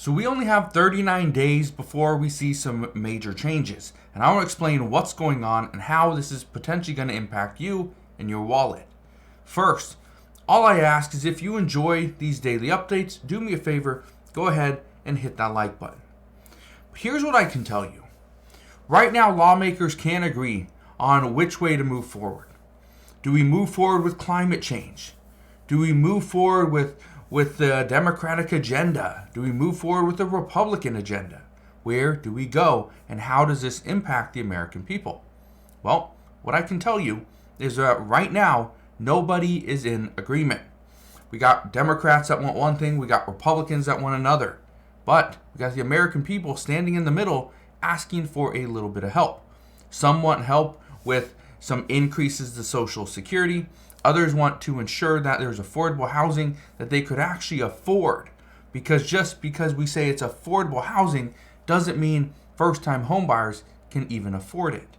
So we only have 39 days before we see some major changes. And I want to explain what's going on and how this is potentially going to impact you and your wallet. First, all I ask is if you enjoy these daily updates, do me a favor, go ahead and hit that like button. But here's what I can tell you. Right now, lawmakers can't agree on which way to move forward. Do we move forward with climate change? Do we move forward with the Democratic agenda? Do we move forward with the Republican agenda? Where do we go, and how does this impact the American people? Well, what I can tell you is that right now, nobody is in agreement. We got Democrats that want one thing, we got Republicans that want another. But we got the American people standing in the middle asking for a little bit of help. Some want help with some increases to Social Security. Others want to ensure that there's affordable housing that they could actually afford. Because just because we say it's affordable housing doesn't mean first-time homebuyers can even afford it.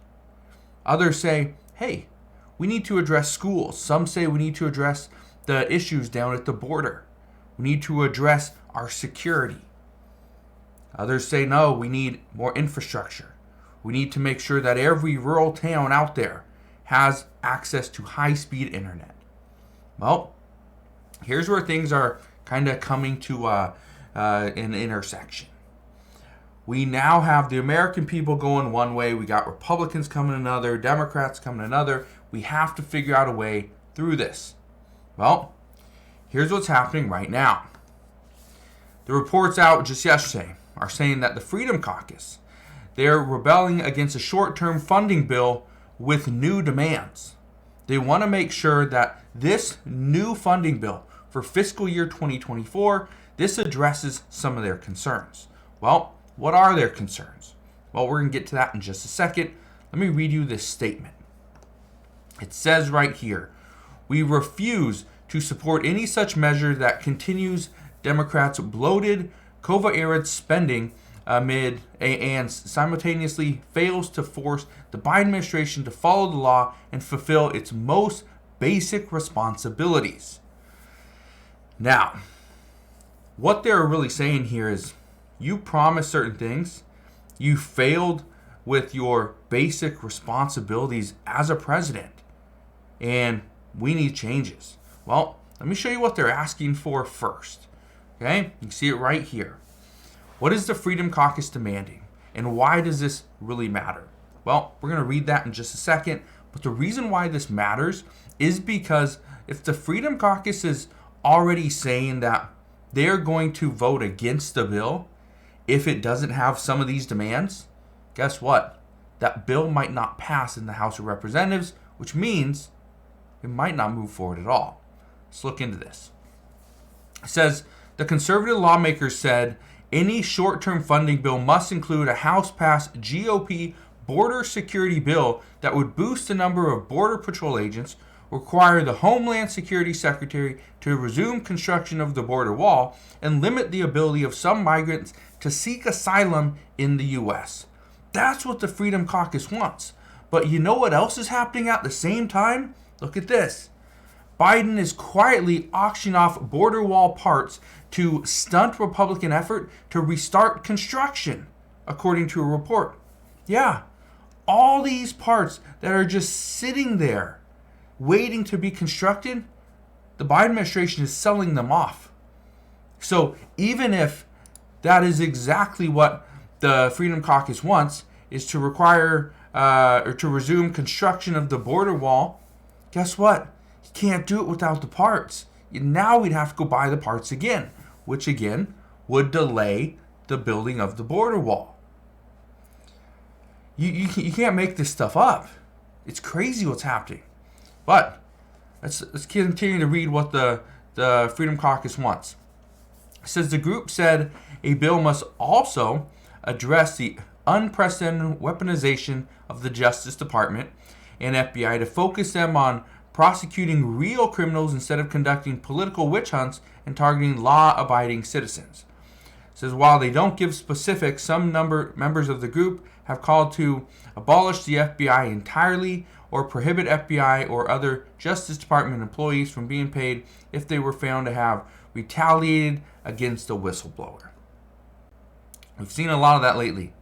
Others say, hey, we need to address schools. Some say we need to address the issues down at the border. We need to address our security. Others say, no, we need more infrastructure. We need to make sure that every rural town out there has access to high-speed internet. Well, here's where things are kind of coming to an intersection. We now have the American people going one way. We got Republicans coming another, Democrats coming another. We have to figure out a way through this. Well, here's what's happening right now. The reports out just yesterday are saying that the Freedom Caucus, they're rebelling against a short-term funding bill with new demands. They want to make sure that this new funding bill for fiscal year 2024, this addresses some of their concerns. Well, what are their concerns? Well, we're going to get to that in just a second. Let me read you this statement. It says right here, we refuse to support any such measure that continues Democrats' bloated COVID-era spending amid and simultaneously fails to force the Biden administration to follow the law and fulfill its most basic responsibilities. Now, what they're really saying here is you promised certain things, you failed with your basic responsibilities as a president, and we need changes. Well, let me show you what they're asking for first. Okay, you can see it right here. What is the Freedom Caucus demanding, and why does this really matter? Well, we're going to read that in just a second, but the reason why this matters is because if the Freedom Caucus is already saying that they're going to vote against the bill if it doesn't have some of these demands, guess what? That bill might not pass in the House of Representatives, which means it might not move forward at all. Let's look into this. It says, the conservative lawmakers said any short-term funding bill must include a House-passed GOP border security bill that would boost the number of Border Patrol agents, require the Homeland Security Secretary to resume construction of the border wall, and limit the ability of some migrants to seek asylum in the U.S. That's what the Freedom Caucus wants. But you know what else is happening at the same time? Look at this. Biden is quietly auctioning off border wall parts to stunt Republican effort to restart construction, according to a report. Yeah, all these parts that are just sitting there waiting to be constructed, the Biden administration is selling them off. So even if that is exactly what the Freedom Caucus wants, is to require or to resume construction of the border wall, guess what? You can't do it without the parts. Now we'd have to go buy the parts again, which again would delay the building of the border wall. You can't make this stuff up. It's crazy what's happening. But let's continue to read what the Freedom Caucus wants. It says the group said a bill must also address the unprecedented weaponization of the Justice Department and FBI to focus them on prosecuting real criminals instead of conducting political witch hunts and targeting law-abiding citizens. It says while they don't give specifics, some members of the group have called to abolish the FBI entirely or prohibit FBI or other Justice Department employees from being paid if they were found to have retaliated against a whistleblower. We've seen a lot of that lately.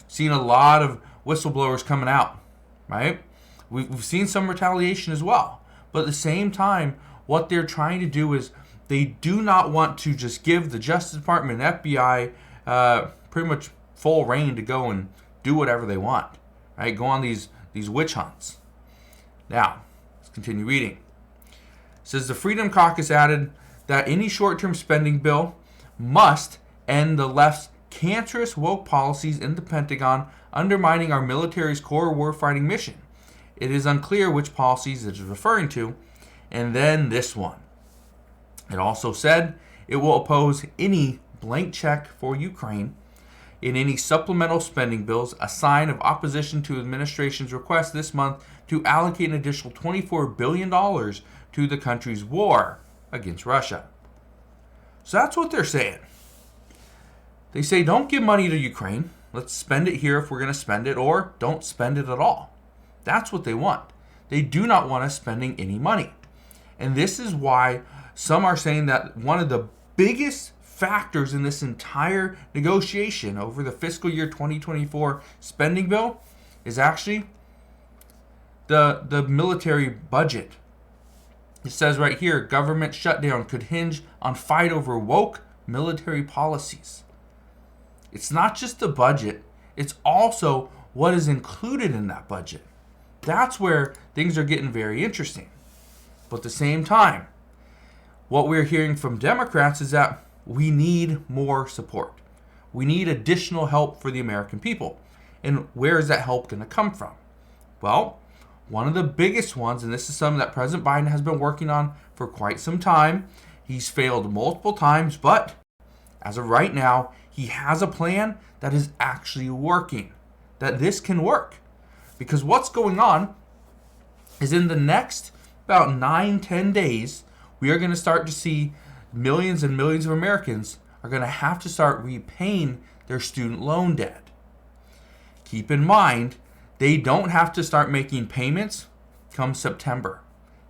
Seen a lot of whistleblowers coming out, right? We've seen some retaliation as well. But at the same time, what they're trying to do is they do not want to just give the Justice Department and FBI pretty much full reign to go and do whatever they want, right? Go on these witch hunts. Now, let's continue reading. It says the Freedom Caucus added that any short-term spending bill must end the left's cancerous woke policies in the Pentagon, undermining our military's core warfighting mission. It is unclear which policies it is referring to. And then this one. It also said it will oppose any blank check for Ukraine in any supplemental spending bills, a sign of opposition to the administration's request this month to allocate an additional $24 billion to the country's war against Russia. So that's what they're saying. They say don't give money to Ukraine. Let's spend it here if we're going to spend it, or don't spend it at all. That's what they want. They do not want us spending any money. And this is why some are saying that one of the biggest factors in this entire negotiation over the fiscal year 2024 spending bill is actually the military budget. It says right here, government shutdown could hinge on fight over woke military policies. It's not just the budget, it's also what is included in that budget. That's where things are getting very interesting. But at the same time, what we're hearing from Democrats is that we need more support. We need additional help for the American people. And where is that help going to come from? Well, one of the biggest ones, and this is something that President Biden has been working on for quite some time. He's failed multiple times, but as of right now, he has a plan that is actually working, that this can work. Because what's going on is in the next about 9-10 days, we are going to start to see millions and millions of Americans are going to have to start repaying their student loan debt. Keep in mind, they don't have to start making payments come September.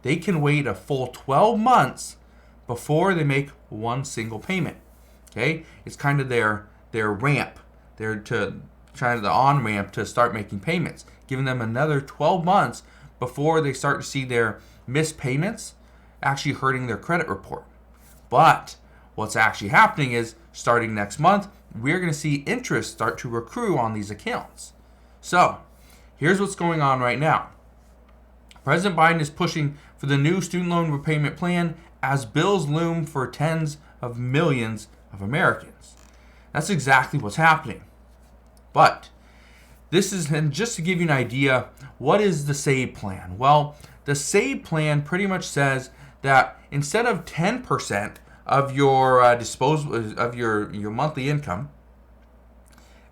They can wait a full 12 months before they make one single payment. Okay? It's kind of their ramp. They're trying the on-ramp to start making payments, giving them another 12 months before they start to see their missed payments actually hurting their credit report. But what's actually happening is, starting next month, we're going to see interest start to accrue on these accounts. So, here's what's going on right now. President Biden is pushing for the new student loan repayment plan as bills loom for tens of millions of Americans. That's exactly what's happening. But this is, and just to give you an idea, what is the SAVE plan? Well, the SAVE plan pretty much says that instead of 10% of your disposable of your monthly income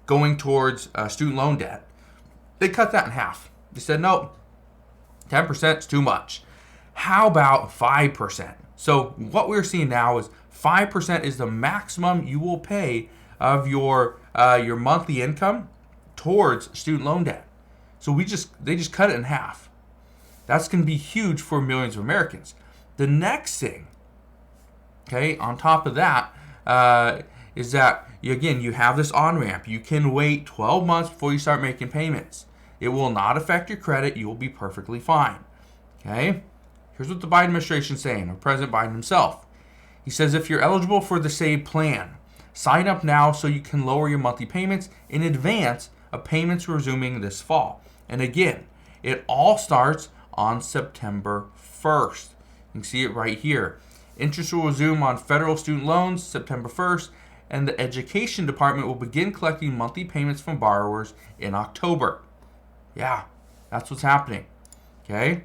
going towards student loan debt, they cut that in half. They said, no, 10% is too much. How about 5%? So what we're seeing now is 5% is the maximum you will pay of your monthly income towards student loan debt. So they just cut it in half. That's going to be huge for millions of Americans. The next thing, okay, on top of that, is that you have this on-ramp. You can wait 12 months before you start making payments. It will not affect your credit. You will be perfectly fine. Okay? Here's what the Biden administration is saying, or President Biden himself. He says if you're eligible for the SAVE plan, sign up now so you can lower your monthly payments in advance of payments resuming this fall. And again, it all starts on September 1st. You can see it right here. Interest will resume on federal student loans September 1st, and the Education Department will begin collecting monthly payments from borrowers in October. Yeah, that's what's happening. Okay?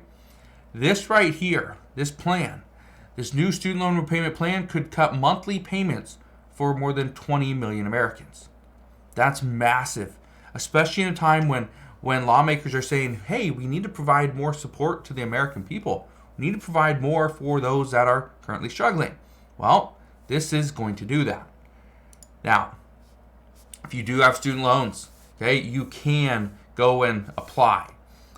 This right here, this plan, this new student loan repayment plan could cut monthly payments for more than 20 million Americans. That's massive, especially in a time when lawmakers are saying, hey, we need to provide more support to the American people. We need to provide more for those that are currently struggling. Well, this is going to do that. Now, if you do have student loans, okay, you can go and apply.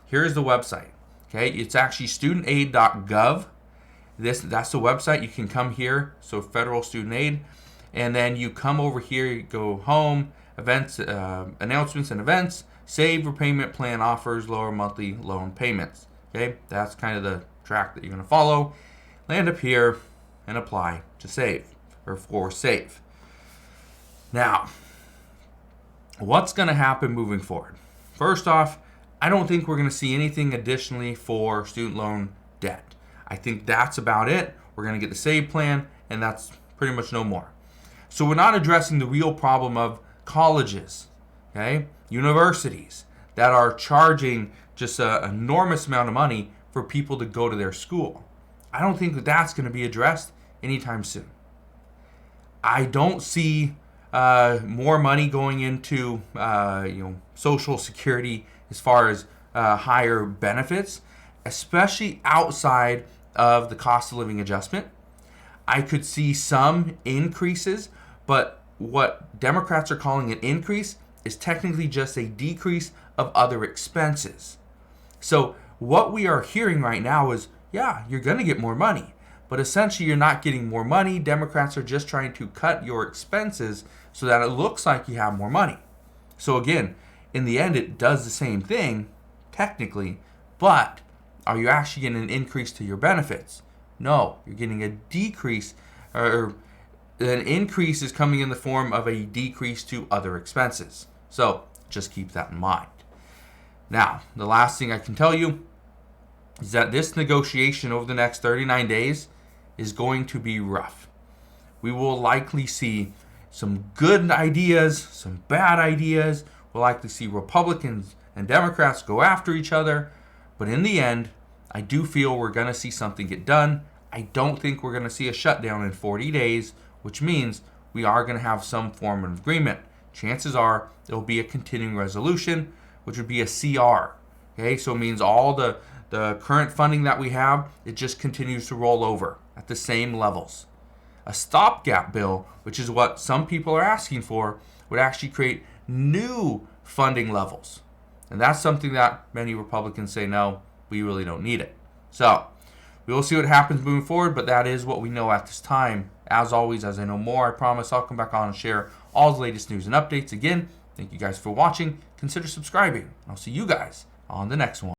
Here's the website. Okay, it's actually studentaid.gov. That's the website. You can come here. So federal student aid. and then you come over here, you go home, events, announcements and events, save repayment plan offers, lower monthly loan payments. Okay, that's kind of the track that you're going to follow. Land up here and apply to save, or for save. Now, what's going to happen moving forward? First off, I don't think we're going to see anything additionally for student loan debt. I think that's about it. We're going to get the save plan, and that's pretty much no more. So we're not addressing the real problem of colleges, okay, universities that are charging just an enormous amount of money for people to go to their school. I don't think that that's going to be addressed anytime soon. I don't see more money going into Social Security as far as higher benefits, especially outside of the cost of living adjustment. I could see some increases, but what Democrats are calling an increase is technically just a decrease of other expenses. So what we are hearing right now is, yeah, you're going to get more money, but essentially you're not getting more money. Democrats are just trying to cut your expenses so that it looks like you have more money. So again, in the end, it does the same thing, technically, but are you actually getting an increase to your benefits? No, you're getting a decrease, or an increase is coming in the form of a decrease to other expenses. So just keep that in mind. Now, the last thing I can tell you is that this negotiation over the next 39 days is going to be rough. We will likely see some good ideas, some bad ideas. We'll likely see Republicans and Democrats go after each other. But in the end, I do feel we're going to see something get done. I don't think we're going to see a shutdown in 40 days, which means we are going to have some form of agreement. Chances are there will be a continuing resolution, which would be a CR. Okay, so it means all the current funding that we have, it just continues to roll over at the same levels. A stopgap bill, which is what some people are asking for, would actually create new funding levels. And that's something that many Republicans say, no, we really don't need it. So we will see what happens moving forward, but that is what we know at this time. As always, as I know more, I promise I'll come back on and share all the latest news and updates. Again, thank you guys for watching. Consider subscribing. I'll see you guys on the next one.